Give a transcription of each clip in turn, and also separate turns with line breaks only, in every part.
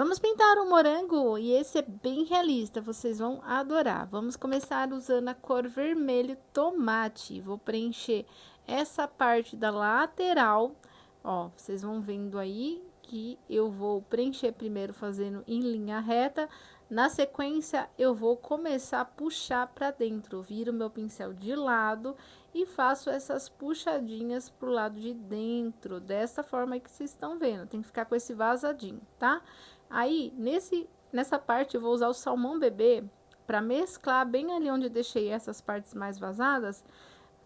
Vamos pintar um morango e esse é bem realista, vocês vão adorar. Vamos começar usando a cor vermelho tomate. Vou preencher essa parte da lateral, ó, vocês vão vendo aí que eu vou preencher primeiro fazendo em linha reta. Na sequência, eu vou começar a puxar para dentro, viro meu pincel de lado e faço essas puxadinhas pro lado de dentro, dessa forma aí que vocês estão vendo. Tem que ficar com esse vazadinho, tá? Aí, nessa parte, eu vou usar o salmão bebê para mesclar bem ali onde eu deixei essas partes mais vazadas,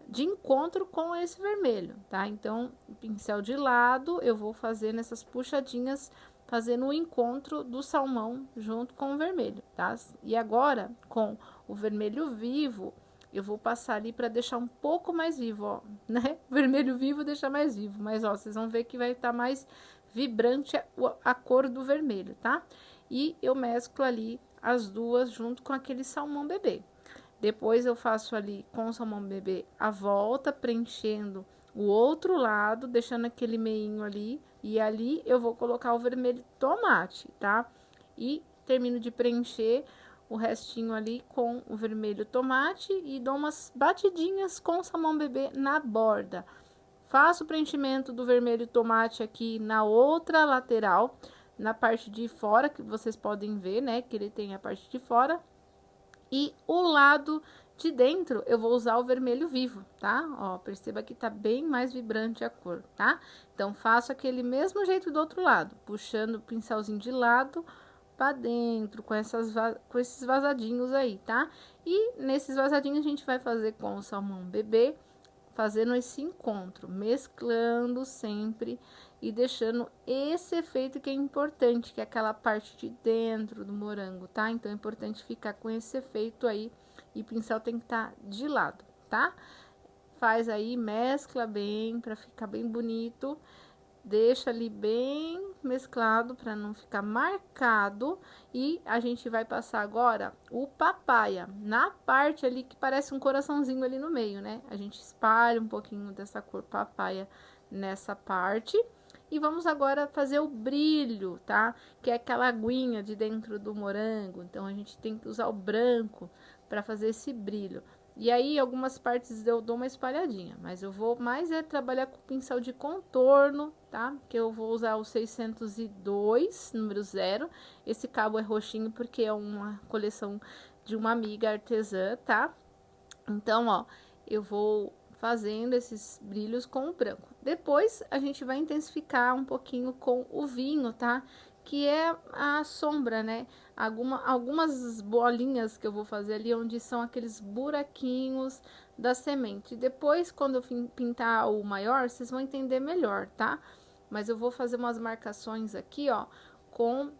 de encontro com esse vermelho, tá? Então, o pincel de lado, eu vou fazer nessas puxadinhas, fazendo o encontro do salmão junto com o vermelho, tá? E agora, com o vermelho vivo, eu vou passar ali para deixar um pouco mais vivo, ó, né? Vermelho vivo deixa mais vivo, mas ó, vocês vão ver que vai estar mais vibrante a cor do vermelho, tá? E eu mesclo ali as duas junto com aquele salmão bebê. Depois eu faço ali com o salmão bebê a volta, preenchendo o outro lado, deixando aquele meinho ali. E ali eu vou colocar o vermelho tomate, tá? E termino de preencher o restinho ali com o vermelho tomate e dou umas batidinhas com o salmão bebê na borda. Faço o preenchimento do vermelho tomate aqui na outra lateral, na parte de fora, que vocês podem ver, né? Que ele tem a parte de fora. E o lado de dentro, eu vou usar o vermelho vivo, tá? Ó, perceba que tá bem mais vibrante a cor, tá? Então, faço aquele mesmo jeito do outro lado, puxando o pincelzinho de lado pra dentro, com esses vazadinhos aí, tá? E nesses vazadinhos, a gente vai fazer com o salmão bebê, fazendo esse encontro, mesclando sempre e deixando esse efeito que é importante, que é aquela parte de dentro do morango, tá? Então, é importante ficar com esse efeito aí e o pincel tem que estar de lado, tá? Faz aí, mescla bem para ficar bem bonito. Deixa ali bem mesclado para não ficar marcado. E a gente vai passar agora o papaya na parte ali que parece um coraçãozinho ali no meio, né? A gente espalha um pouquinho dessa cor papaya nessa parte. E vamos agora fazer o brilho, tá? Que é aquela aguinha de dentro do morango. Então, a gente tem que usar o branco para fazer esse brilho. E aí, algumas partes eu dou uma espalhadinha, mas eu vou mais trabalhar com o pincel de contorno, tá? Que eu vou usar o 602, número 0. Esse cabo é roxinho porque é uma coleção de uma amiga artesã, tá? Então, ó, eu vou fazendo esses brilhos com o branco. Depois, a gente vai intensificar um pouquinho com o vinho, tá? Que é a sombra, né? Algumas bolinhas que eu vou fazer ali, onde são aqueles buraquinhos da semente. Depois, quando eu pintar o maior, vocês vão entender melhor, tá? Mas eu vou fazer umas marcações aqui, ó, com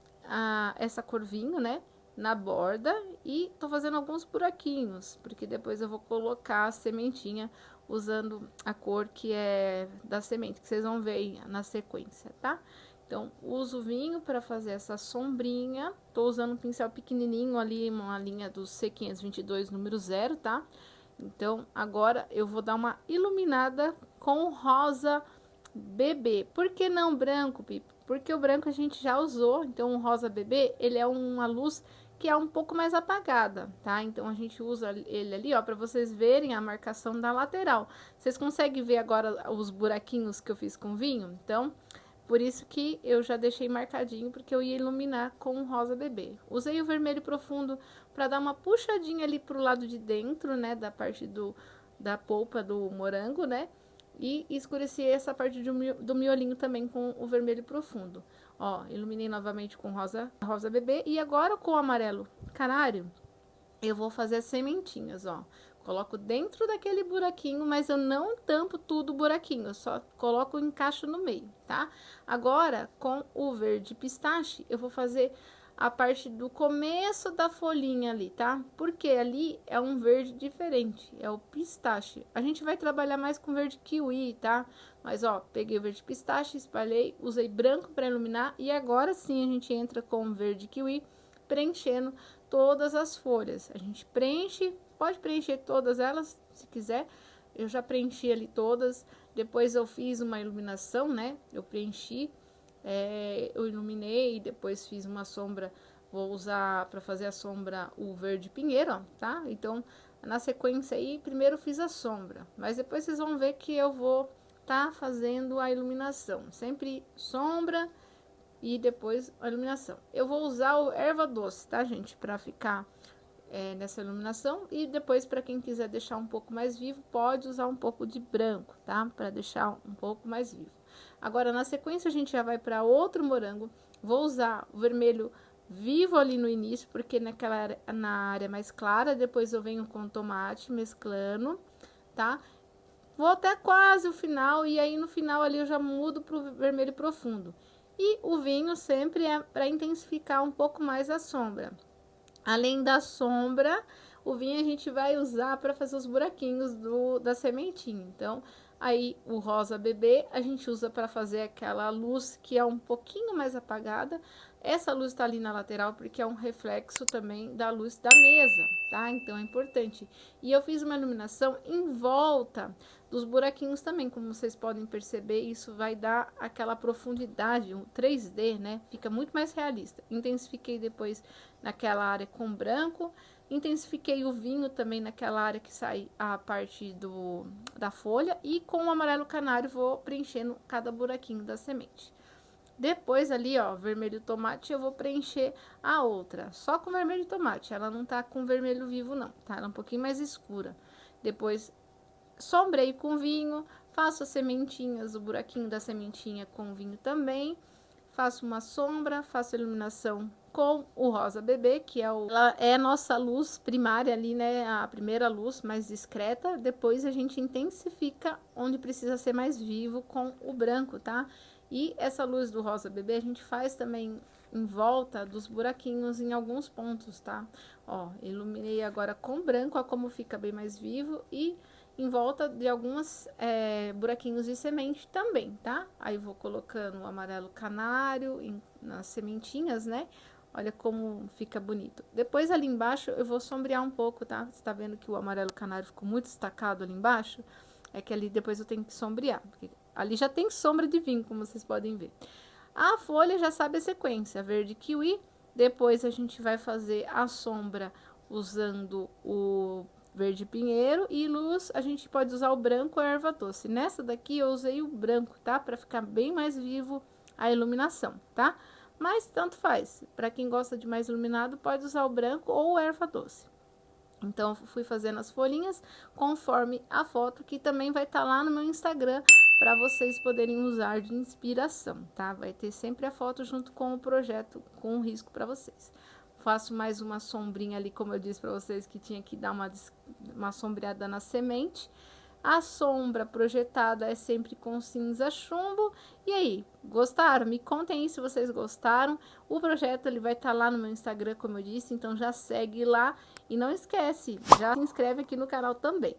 essa cor vinho, né? Na borda e tô fazendo alguns buraquinhos, porque depois eu vou colocar a sementinha usando a cor que é da semente, que vocês vão ver aí na sequência, tá? Então, uso o vinho para fazer essa sombrinha. Tô usando um pincel pequenininho ali, uma linha do C522 número 0, tá? Então, agora eu vou dar uma iluminada com rosa bebê. Por que não branco, Pipo? Porque o branco a gente já usou, então o rosa bebê, ele é uma luz que é um pouco mais apagada, tá? Então, a gente usa ele ali, ó, para vocês verem a marcação da lateral. Vocês conseguem ver agora os buraquinhos que eu fiz com vinho? Então, por isso que eu já deixei marcadinho, porque eu ia iluminar com o rosa bebê. Usei o vermelho profundo para dar uma puxadinha ali pro lado de dentro, né, da parte da polpa do morango, né? E escureci essa parte do miolinho também com o vermelho profundo. Ó, iluminei novamente com rosa bebê e agora com o amarelo canário, eu vou fazer as sementinhas, ó. Coloco dentro daquele buraquinho, mas eu não tampo tudo o buraquinho, eu só coloco o encaixo no meio, tá? Agora, com o verde pistache, eu vou fazer a parte do começo da folhinha ali, tá? Porque ali é um verde diferente, é o pistache. A gente vai trabalhar mais com verde kiwi, tá? Mas, ó, peguei o verde pistache, espalhei, usei branco para iluminar e agora sim a gente entra com o verde kiwi, preenchendo todas as folhas. A gente preenche, pode preencher todas elas, se quiser. Eu já preenchi ali todas. Depois eu fiz uma iluminação, né? Eu preenchi eu iluminei, depois fiz uma sombra, vou usar para fazer a sombra o verde pinheiro, ó, tá? Então, na sequência aí, primeiro fiz a sombra, mas depois vocês vão ver que eu vou tá fazendo a iluminação. Sempre sombra e depois a iluminação. Eu vou usar o erva doce, tá, gente? Para ficar nessa iluminação. E depois, para quem quiser deixar um pouco mais vivo, pode usar um pouco de branco, tá? Para deixar um pouco mais vivo. Agora, na sequência, a gente já vai para outro morango. Vou usar o vermelho vivo ali no início, porque na área mais clara. Depois eu venho com tomate mesclando, tá? Vou até quase o final, e aí no final ali eu já mudo pro vermelho profundo. E o vinho sempre é para intensificar um pouco mais a sombra. Além da sombra, o vinho a gente vai usar para fazer os buraquinhos da sementinha. Então, aí o rosa bebê a gente usa para fazer aquela luz que é um pouquinho mais apagada. Essa luz tá ali na lateral porque é um reflexo também da luz da mesa, tá? Então é importante. E eu fiz uma iluminação em volta dos buraquinhos também, como vocês podem perceber, isso vai dar aquela profundidade, um 3D, né? Fica muito mais realista. Intensifiquei depois naquela área com branco, intensifiquei o vinho também naquela área que sai a parte da folha, e com o amarelo canário vou preenchendo cada buraquinho da semente. Depois ali, ó, vermelho tomate, eu vou preencher a outra, só com vermelho tomate, ela não tá com vermelho vivo não, tá? Ela é um pouquinho mais escura. Depois sombrei com vinho, faço as sementinhas, o buraquinho da sementinha com vinho também, faço uma sombra, faço a iluminação com o rosa bebê, que ela é a nossa luz primária ali, né, a primeira luz mais discreta. Depois a gente intensifica onde precisa ser mais vivo com o branco, tá? E essa luz do rosa bebê a gente faz também em volta dos buraquinhos em alguns pontos, tá? Ó, iluminei agora com branco, ó como fica bem mais vivo, e em volta de alguns buraquinhos de semente também, tá? Aí vou colocando o amarelo canário nas sementinhas, né? Olha como fica bonito. Depois ali embaixo eu vou sombrear um pouco, tá? Você tá vendo que o amarelo canário ficou muito destacado ali embaixo? É que ali depois eu tenho que sombrear, porque ali já tem sombra de vinho, como vocês podem ver. A folha já sabe a sequência, verde kiwi. Depois a gente vai fazer a sombra usando o verde pinheiro, e luz a gente pode usar o branco ou a erva doce. Nessa daqui eu usei o branco, tá? Para ficar bem mais vivo a iluminação, tá? Mas tanto faz. Para quem gosta de mais iluminado, pode usar o branco ou a erva doce. Então, fui fazendo as folhinhas conforme a foto, que também vai estar lá no meu Instagram para vocês poderem usar de inspiração, tá? Vai ter sempre a foto junto com o projeto, com o risco para vocês. Faço mais uma sombrinha ali, como eu disse para vocês, que tinha que dar uma sombreada na semente. A sombra projetada é sempre com cinza chumbo. E aí, gostaram? Me contem aí se vocês gostaram. O projeto ele vai estar lá no meu Instagram, como eu disse, então já segue lá. E não esquece, já se inscreve aqui no canal também.